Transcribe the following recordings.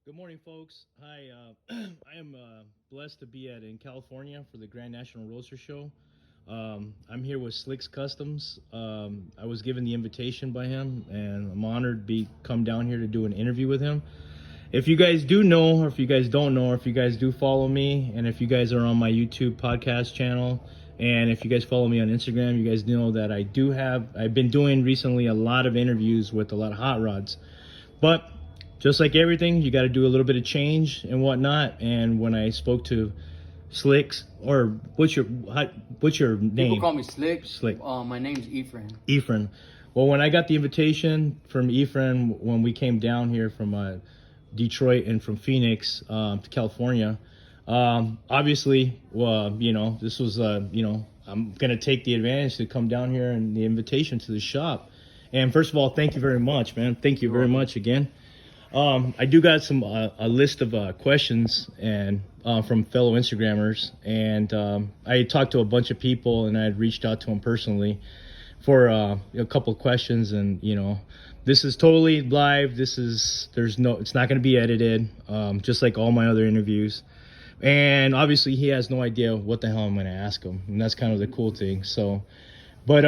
Good morning, folks. Hi, I am blessed to be in California for the Grand National Roadster Show. I'm here with Slicks Customs. I was given the invitation by him, and I'm honored to be come down here to do an interview with him. If you guys do know, or if you guys don't know, or if you guys do follow me, and if you guys are on my YouTube podcast channel, and if you guys follow me on Instagram, you guys know that I've been doing recently a lot of interviews with a lot of hot rods. But just like everything, you got to do a little bit of change and whatnot. And when I spoke to Slicks, or what's your name? People call me Slick. Slick. My name's Ephraim. Ephraim. Well, when I got the invitation from Ephraim when we came down here from Detroit and from Phoenix to California, obviously, this was I'm gonna take the advantage to come down here and the invitation to the shop. And first of all, thank you very much, man. Thank you very much again. I do got some a list of questions and from fellow Instagrammers, and I talked to a bunch of people, and I had reached out to them personally for a couple of questions. And this is totally live. It's not going to be edited, just like all my other interviews. And obviously, he has no idea what the hell I'm going to ask him, and that's kind of the cool thing. So, but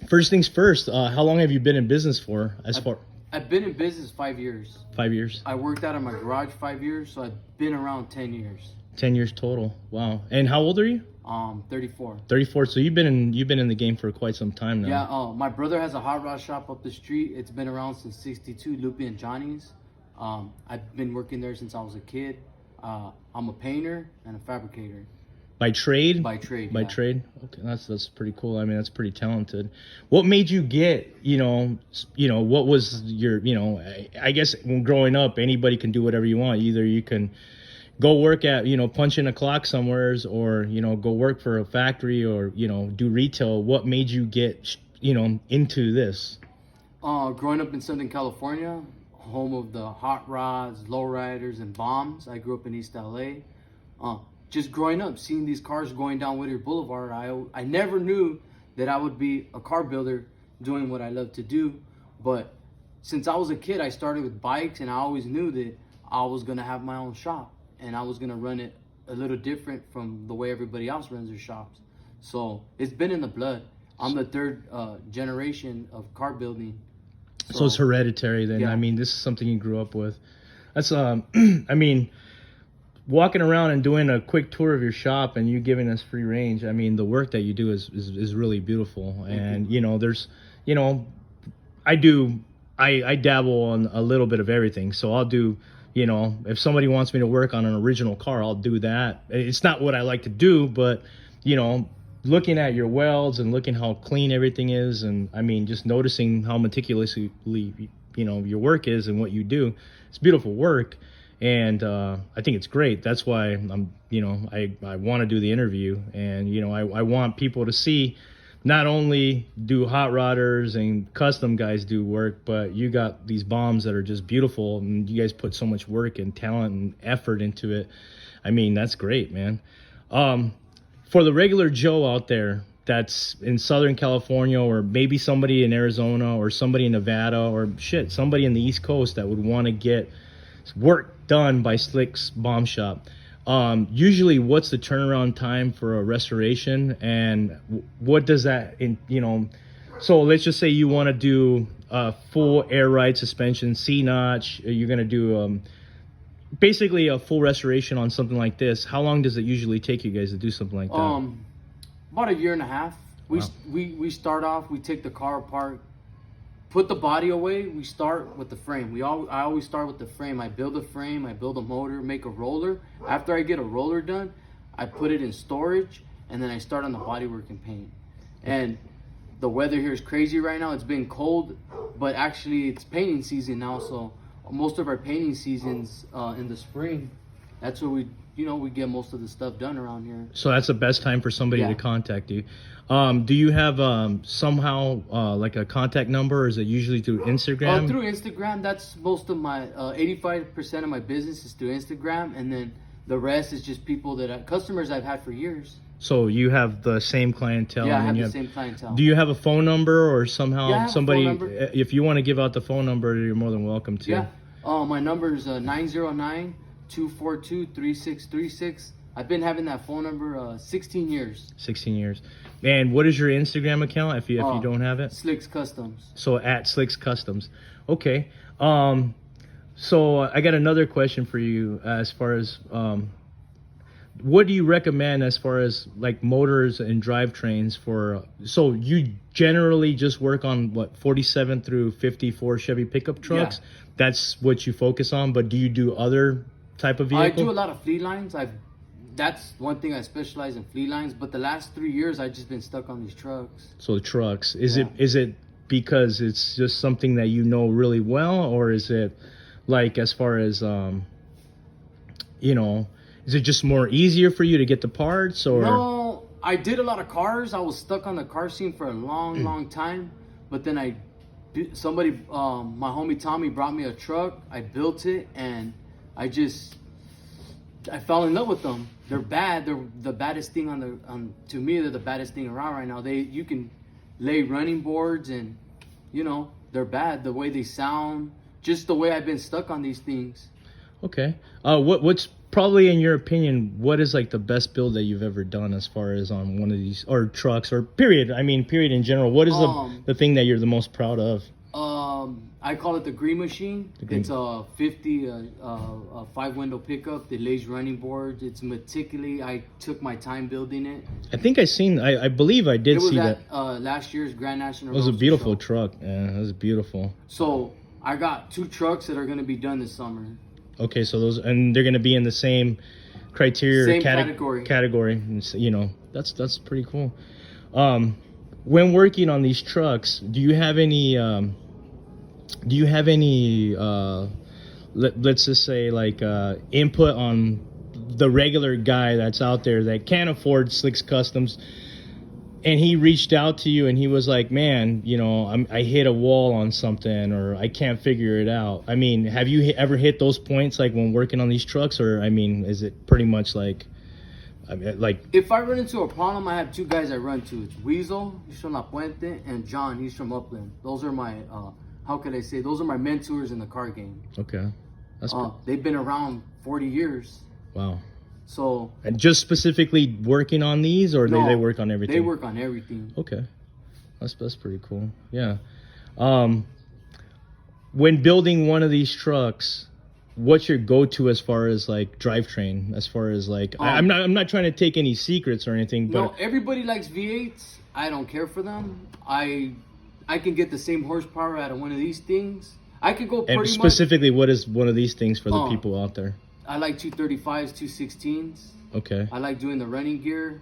first things first, how long have you been in business for? I've been in business 5 years. 5 years. I worked out of my garage 5 years, so I've been around 10 years. 10 years total. Wow. And how old are you? 34. 34. So you've been in the game for quite some time now. Yeah. My brother has a hot rod shop up the street. It's been around since '62, Loopy and Johnny's. I've been working there since I was a kid. I'm a painter and a fabricator. By trade? By trade. By yeah. trade. Okay, that's pretty cool. I mean, that's pretty talented. What made you get, what was your, I guess when growing up, anybody can do whatever you want. Either you can go work at, punch in a clock somewheres, or, go work for a factory, or, do retail. What made you get, into this? Growing up in Southern California, home of the hot rods, lowriders, and bombs. I grew up in East LA. Just growing up, seeing these cars going down Whittier Boulevard, I never knew that I would be a car builder doing what I love to do. But since I was a kid, I started with bikes, and I always knew that I was going to have my own shop, and I was going to run it a little different from the way everybody else runs their shops. So it's been in the blood. I'm the third generation of car building. So it's hereditary then. Yeah. I mean, this is something you grew up with. That's, I mean, walking around and doing a quick tour of your shop and you giving us free range, I mean, the work that you do is really beautiful. And there's I dabble on a little bit of everything. So I'll do, if somebody wants me to work on an original car, I'll do that. It's not what I like to do, but looking at your welds and looking how clean everything is, and I mean, just noticing how meticulously your work is and what you do, it's beautiful work. And I think it's great. That's why I want to do the interview. And, I want people to see not only do hot rodders and custom guys do work, but you got these bombs that are just beautiful. And you guys put so much work and talent and effort into it. I mean, that's great, man. For the regular Joe out there that's in Southern California, or maybe somebody in Arizona, or somebody in Nevada, or somebody in the East Coast that would want to get work done by Slick's Bomb Shop. Usually, what's the turnaround time for a restoration, and what does that so let's just say you want to do full air ride suspension, C-notch. You're going to do basically a full restoration on something like this. How long does it usually take you guys to do something like that? About a year and a half. We start off, we take the car apart, put the body away. We start with the frame. I always start with the frame. I build a frame, I build a motor, make a roller. After I get a roller done, I put it in storage, and then I start on the bodywork and paint. And the weather here is crazy right now. It's been cold, but actually it's painting season now. So most of our painting seasons in the spring. That's where we get most of the stuff done around here. So that's the best time for somebody to contact you. Do you have somehow like a contact number, or is it usually through Instagram? Through Instagram. That's most of my 85% of my business is through Instagram, and then the rest is just people customers I've had for years. So you have the same clientele? Yeah, I have the same clientele. Do you have a phone number, or somehow Yeah, I have a somebody, phone number. if you want to give out the phone number, you're more than welcome to. Yeah, My number is 909-242-3636. I've been having that phone number 16 years. 16 years. And what is your Instagram account if you don't have it? Slicks Customs. So at Slicks Customs. Okay. So I got another question for you as far as what do you recommend as far as like motors and drivetrains for? So you generally just work on what 47 through 54 Chevy pickup trucks. Yeah. That's what you focus on. But do you do other type of vehicle? I do a lot of fleet lines. That's one thing I specialize in, fleet lines. But the last 3 years, I've just been stuck on these trucks. So the trucks. Is it because it's just something that you know really well, or is it like as far as is it just more easier for you to get the parts, or? No, I did a lot of cars. I was stuck on the car scene for a long time. But then my homie Tommy brought me a truck. I built it, and I fell in love with them. They're bad. They're the baddest thing to me. They're the baddest thing around right now. You can lay running boards, and they're bad. The way they sound, just the way I've been stuck on these things. Okay. What's probably, in your opinion, what is like the best build that you've ever done as far as on one of these, or trucks, or period? I mean, period in general. What is the thing that you're the most proud of? I call it the Green Machine. It's a 50 5-window pickup that lays running boards. It's meticulously. I took my time building it. I think I believe I did see that. Last year's Grand National. It was a beautiful truck. Yeah, it was beautiful. So I got 2 trucks that are going to be done this summer. Okay, so they're going to be in the same criteria, same category. That's pretty cool. When working on these trucks, do you have any let's just say like input on the regular guy that's out there that can't afford Slicks Customs, and he reached out to you and he was like, man, I hit a wall on something, or I can't figure it out. I mean, have you ever hit those points like when working on these trucks, or I mean, is it pretty much like if I run into a problem, I have 2 guys I run to. It's Weasel, he's from La Puente, and John, he's from Upland. Those are my those are my mentors in the car game. Okay. That's good. They've been around 40 years. Wow. So, and just specifically working on these, or they work on everything? They work on everything. Okay. That's pretty cool. Yeah. When building one of these trucks, what's your go-to as far as like drivetrain? As far as like, I'm not trying to take any secrets or anything, but no, everybody likes V8s. I don't care for them. I can get the same horsepower out of one of these things. I could go pretty much. And specifically, what is one of these things for the people out there? I like 235s, 216s. Okay. I like doing the running gear.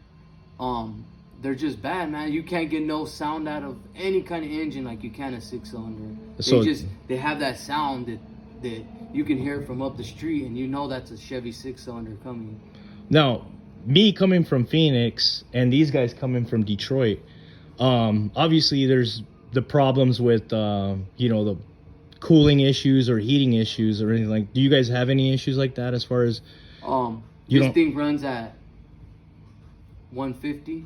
They're just bad, man. You can't get no sound out of any kind of engine like you can a 6-cylinder. So they have that sound that you can hear from up the street, and that's a Chevy 6-cylinder coming. Now, me coming from Phoenix and these guys coming from Detroit, obviously there's the problems with the cooling issues or heating issues or anything like. Do you guys have any issues like that as far as this thing runs at 150?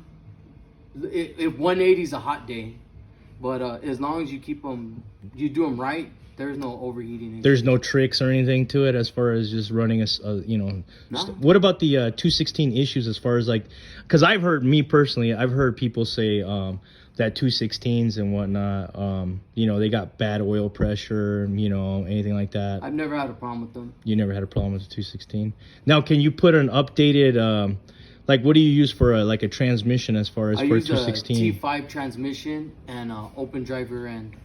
If 180 is a hot day, but as long as you do them right, there's no overheating issue. There's no tricks or anything to it as far as just running No. What about the 216 issues as far as like, because I've heard people say that 216s and whatnot, they got bad oil pressure, anything like that. I've never had a problem with them. You never had a problem with the 216? Now, can you put an updated, what do you use for a transmission as far as for 216? I use a T5 transmission and open drive rear end.